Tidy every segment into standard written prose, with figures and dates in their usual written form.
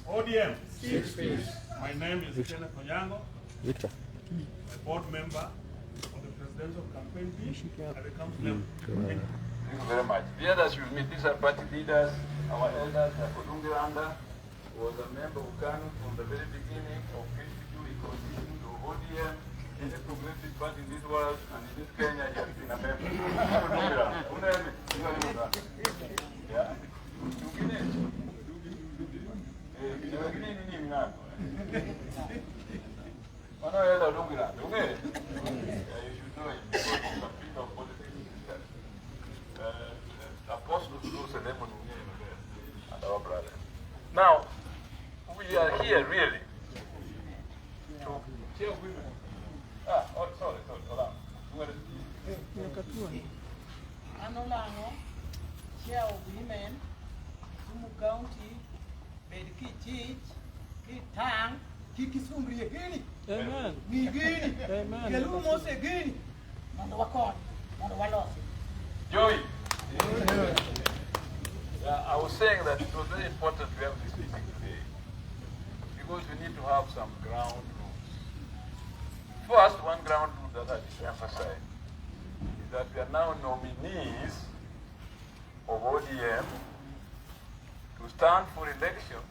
ODM. My name is Anyang Nyong'o. A board member of the presidential campaign team at the council level. Thank you very much. The others you meet, these are party leaders, our elders, Kodungiranda was a member of KANU from the very beginning of PDP, he continued to ODM, in the progressive party in this world, and in this Kenya, he has been a member. Yeah. Now, we are here really to cheer women. Sorry, hold on. Anolango, chair of women, Sumu County, Bedki Chich, Kitang, Kikisumri again. Amen. Nigini. Amen. Gelumos again. Mandawakon, Mandawalos. Joey. I was saying that it was very important to have this meeting today because we need to have some ground rules. First, one ground rule that I should emphasize is that we are now nominees of ODM to stand for election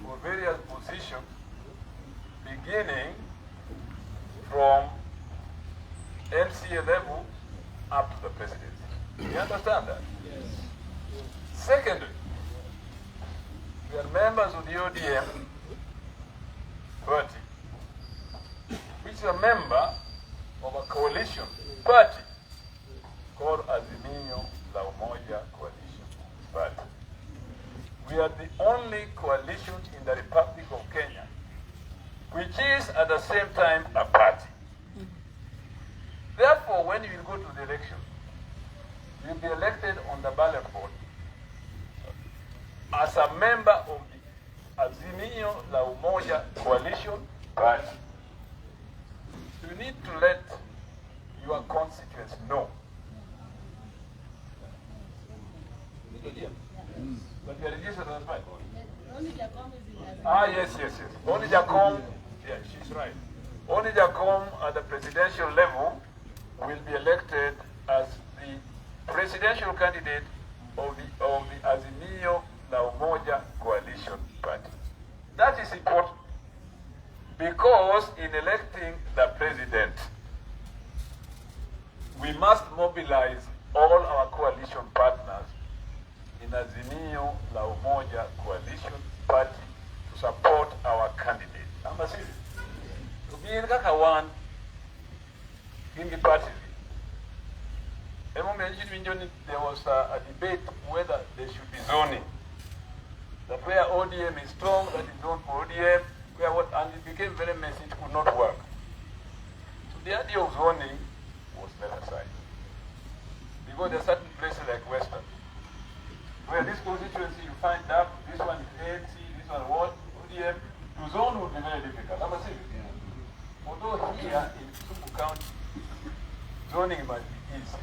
for various positions beginning from MCA level up to the presidency. Do you understand that? Yes. Secondly, we are members of the ODM party, which is a member of a coalition party called Anyang Nyong'o Coalition Party. We are the only coalition in the Republic of Kenya, which is at the same time a party. Therefore, when you go to the election, you'll be elected on the ballot board as a member of the Anyang Nyong'o Coalition Party. You need to let your constituents know. But you are registered as party. Yes. Only Jacom, yeah, she's right. Only Jacom at the presidential level will be elected as the presidential candidate of the Anyang Nyong'o Coalition Party. That is important because in electing the president, we must mobilize all our coalition partners in Anyang Nyong'o Coalition Party to support our candidate. Number 6, to be in Kakawan, in the party. There was a debate whether there should be zoning. That where ODM is strong, that is zoned for ODM, and it became very messy, it could not work. So the idea of zoning was set aside. Because there are certain places like Western, where this constituency you find that this one is ANC, this one what, ODM, to zone would be very difficult. Number 6. Although here in Sumu County, zoning might be easier.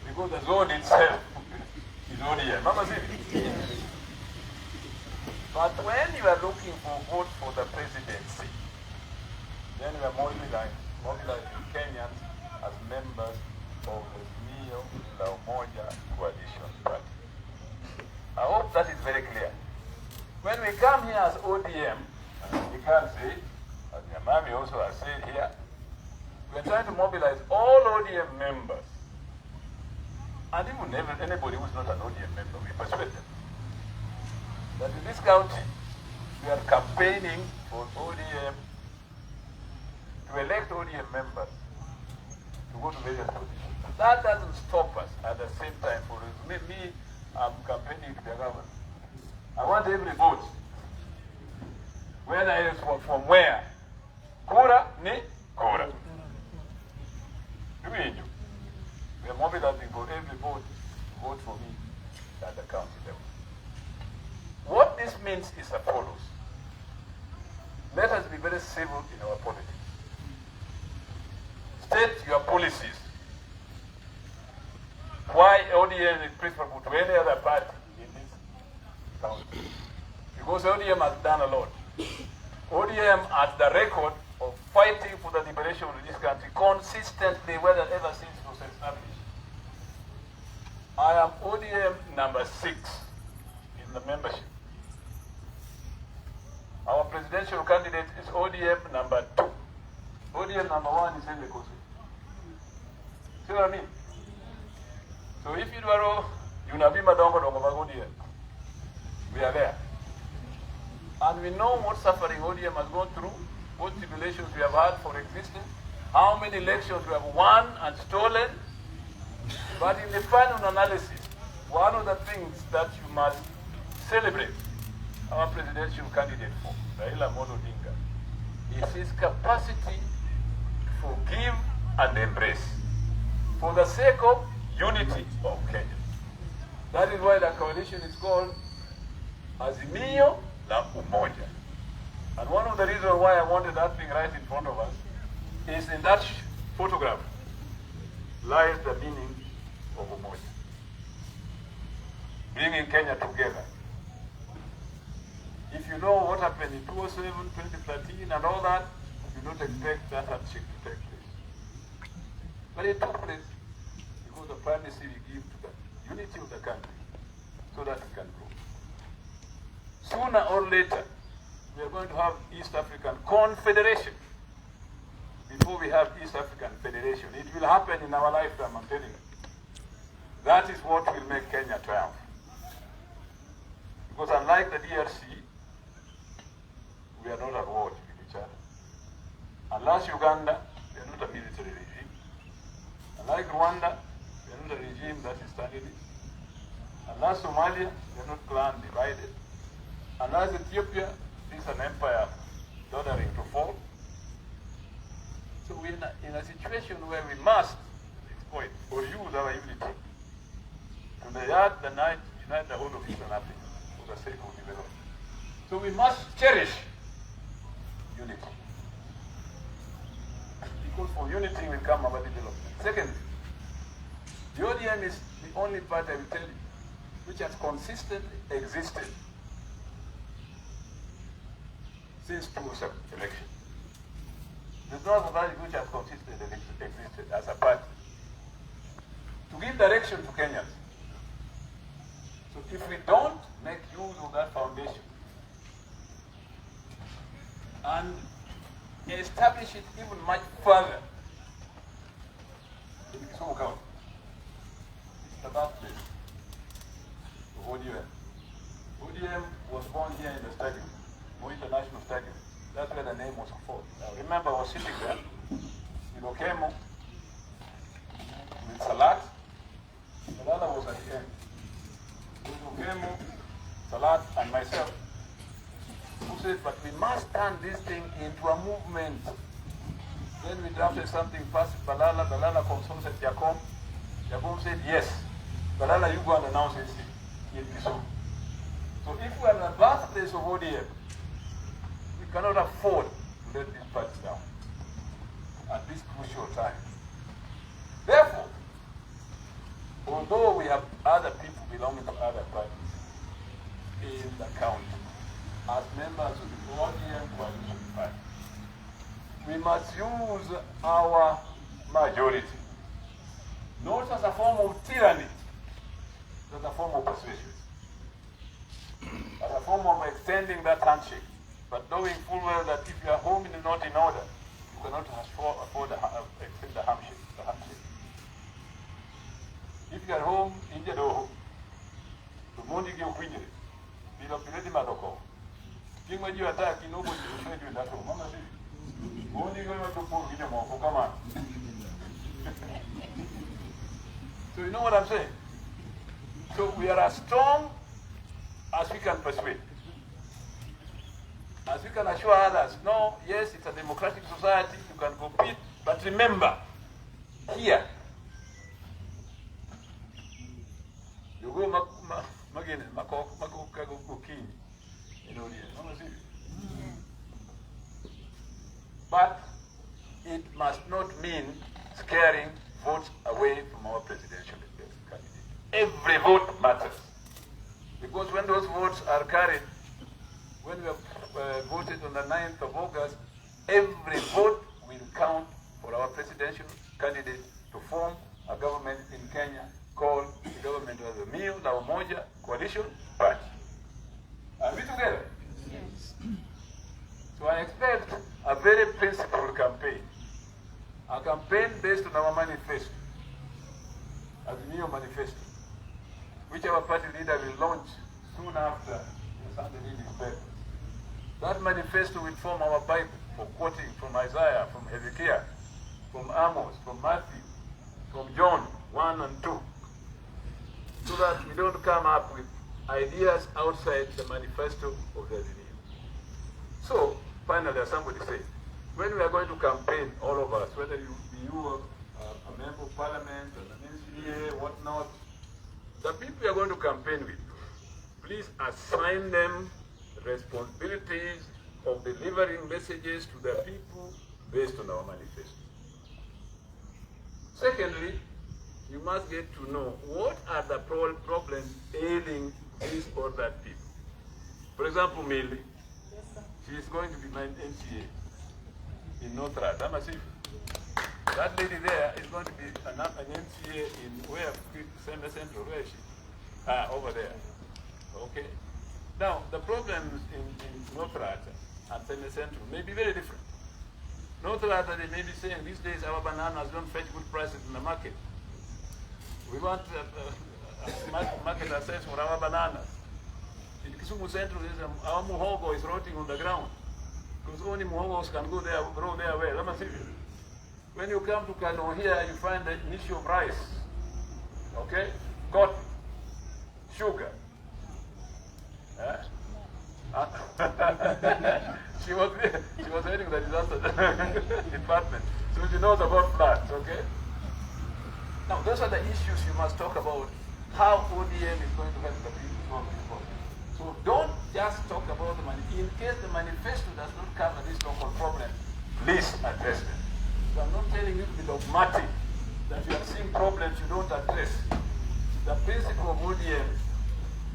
Because the zone itself is ODM. Number 6. But when you are looking for vote for the presidency, then we are mobilizing Kenyans as members of the Anyang Nyong'o Coalition Party. I hope that is very clear. When we come here as ODM, we can say, as Nyamami also has said here, we are trying to mobilize all ODM members. And even anybody who is not an ODM member, we persuade them that in this county, we are campaigning for ODM, to elect ODM members to go to various positions. That doesn't stop us at the same time. For me, I'm campaigning to the government. I want every vote, whether it is from where. Kura ni Kura. We are mobilizing for every vote for me at the county level. What this means is as follows. Let us be very civil in our politics. State your policies. Why ODM is preferable to any other party in this county. because ODM has done a lot. ODM has the record of fighting for the liberation of this country consistently, whether ever since it was established. I am ODM number 6 in the membership. Our presidential candidate is ODM number 2. ODM number 1 is Henry Kosi. See what I mean? So if you are Unabima Dongo ODM, we are there. And we know what suffering ODM has gone through, what tribulations we have had for existence, how many elections we have won and stolen. But in the final analysis, one of the things that you must celebrate our presidential candidate for, Raila Amolo Odinga, is his capacity to forgive and embrace for the sake of unity of Kenya. That is why the coalition is called Azimio la Umoja. And one of the reasons why I wanted that thing right in front of us is in that photograph lies the meaning of Umoja. Bringing Kenya together. If you know what happened in 2007, 2013 and all that, you don't expect that handshake to take place. But it took place because the primacy we give to the unity of the country so that we can grow. Sooner or later, we are going to have East African Confederation before we have East African Federation. It will happen in our lifetime, I'm telling you. That is what will make Kenya triumph. Because unlike the DRC, we are not at war with each other. Unless Uganda, we are not a military regime. Unlike Rwanda, we are not a regime that is Stalinist. Unless Somalia, we are not clan divided. Unless Ethiopia is an empire ordering to fall. So we're in a situation where we must exploit or use our unity to the night, unite the whole of Eastern Africa for the sake of development. So we must cherish unity. Because for unity will come our development. Secondly, the ODM is the only party, I will tell you, which has consistently existed since 2007 election. There's no other party which has consistently existed as a party to give direction to Kenyans. So if we don't make use of that foundation and establish it even much further in Kisumu County, it's the birthplace of ODM. ODM was born here in the stadium, Moi International Stadium. That's where the name was formed. I remember I was sitting there in Okemo with Salat. Salat was at the end. With Okemo, Salat, and myself, who said, but we must turn this thing into a movement. Then we drafted something past Balala. Balala consulted Jacob. Jacob said, yes. Balala, you go and announce it in Kisumu. So if we are the birthplace of ODM, we cannot afford to let this party down at this crucial time. Therefore, although we have other people belonging to other parties in the county, as members of the ODM coalition party, we must use our majority, not as a form of tyranny, but as a form of persuasion, as a form of extending that handshake, but knowing full well that if your home is not in order, you cannot afford to extend the handshake. If you are home in the door, the morning you queen it, you don't feel it madoko. King when you attack, you know what you say in that home. Mama see. Morning you want to pull in your mouth, come on. So you know what I'm saying? So we are as strong as we can persuade. As we can assure others, no, yes, it's a democratic society, you can compete, but remember, here, you go but it must not mean scaring votes away from our presidential candidate. Every vote matters. Because when those votes are carried when we have voted on the 9th of August, every vote will count for our presidential candidate to form a government in Kenya called the government of the Azimio la Umoja Coalition Party. Are we together? Yes. So I expect a very principled campaign. A campaign based on our manifesto, Azimio manifesto, which our party leader will launch soon after the Sunday reading paper. That manifesto will form our Bible for quoting from Isaiah, from Hezekiah, from Amos, from Matthew, from John 1 and 2, so that we don't come up with ideas outside the manifesto of the Azimio. So, finally, as somebody said, when we are going to campaign, all of us, whether you a member of parliament, an MCA, whatnot, the people you are going to campaign with, please assign them responsibilities of delivering messages to the people based on our manifesto. Secondly, you must get to know what are the problems ailing this or that people. For example, Millie, she is going to be my MCA in North Rat. That lady there is going to be an MCA in where? Central, where is she? Over there. Okay. Now, the problems in North Rat and Central may be very different. North Rat, they may be saying these days our bananas don't fetch good prices in the market. We want a market access for our bananas. In Kisumu Central, our muhogo is rotting on the ground. Because only muhogos can go there, grow there well. When you come to Kano here, you find the issue of rice, okay, cotton, sugar. She was heading the disaster department, so she knows about floods, okay? Now, those are the issues you must talk about, how ODM is going to help the people solve this problem. So don't just talk about the money. In case the manifesto does not cover this local problem, please address them. So I'm not telling you to be dogmatic, that you are seeing problems you don't address. The principle of ODM,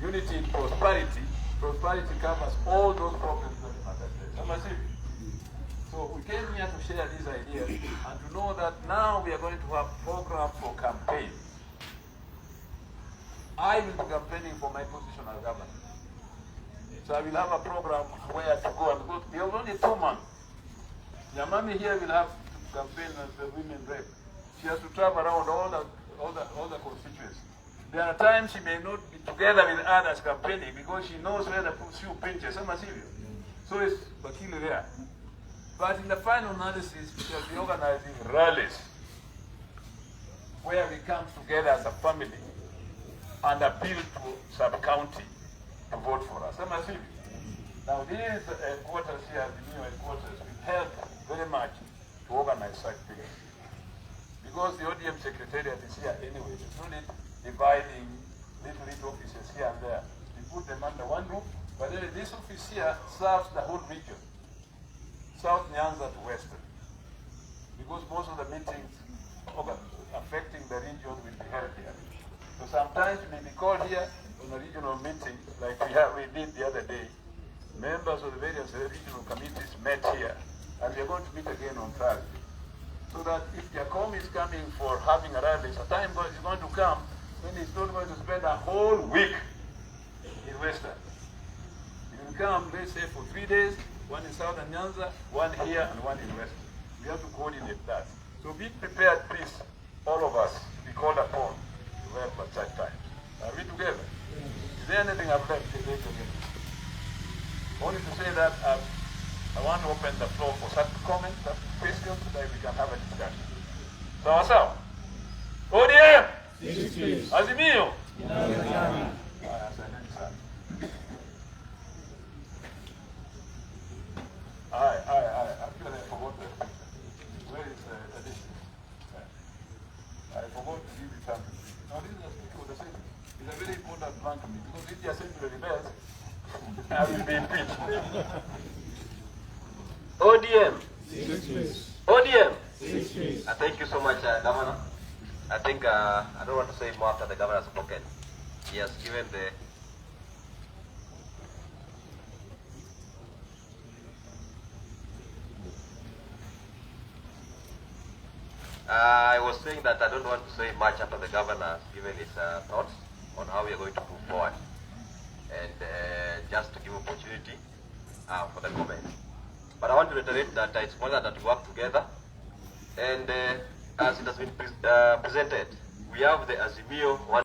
unity in prosperity, prosperity covers all those problems that you must address. So we came here to share these ideas and to know that now we are going to have program for campaign. I will be campaigning for my position as governor. So I will have a program where to go and go. We have only 2 months. Yamami here will have to campaign as the women rep. She has to travel around all the constituencies. There are times she may not be together with others campaigning because she knows where the shoe pinches. So it's Bakili there. But in the final analysis, we shall be organizing rallies where we come together as a family and appeal to sub-county to vote for us. Now these headquarters here, the new headquarters, will help very much to organize such things. Because the ODM secretariat is here anyway, it's only dividing little offices here and there. We put them under one roof, but then this office here serves the whole region, South Nyanza to Western. Because most of the meetings affecting the region will be held here. So sometimes we may be called here on a regional meeting, like we did the other day. Members of the various regional committees met here, and we are going to meet again on Thursday. So that if Jacom is coming for having a rally, a time is going to come when he's not going to spend a whole week in Western. He will come, let's say, for 3 days, one in Southern Nyanza, one here, and one in Western. We have to coordinate that. So be prepared, please, all of us, to be called upon to help at such times. Are we together? Is there anything I've left to say? Only to say that I want to open the floor for such comments, such questions, so that we can have a discussion. Sawa? ODM! Azimio! Actually, I forgot the where is the addition? I forgot to give it something. Now, this is a speaker of the same. It's a very important plan to me, because if the assembly rebels, I will be impeached. ODM. ODM. Thank you so much, Governor. I think I don't want to say more after the Governor has spoken. He has given the I was saying that I don't want to say much after the governor has given his thoughts on how we are going to move forward, and just to give opportunity for the comments. But I want to reiterate that it's important that we work together, and as it has been presented, we have the Azimio 1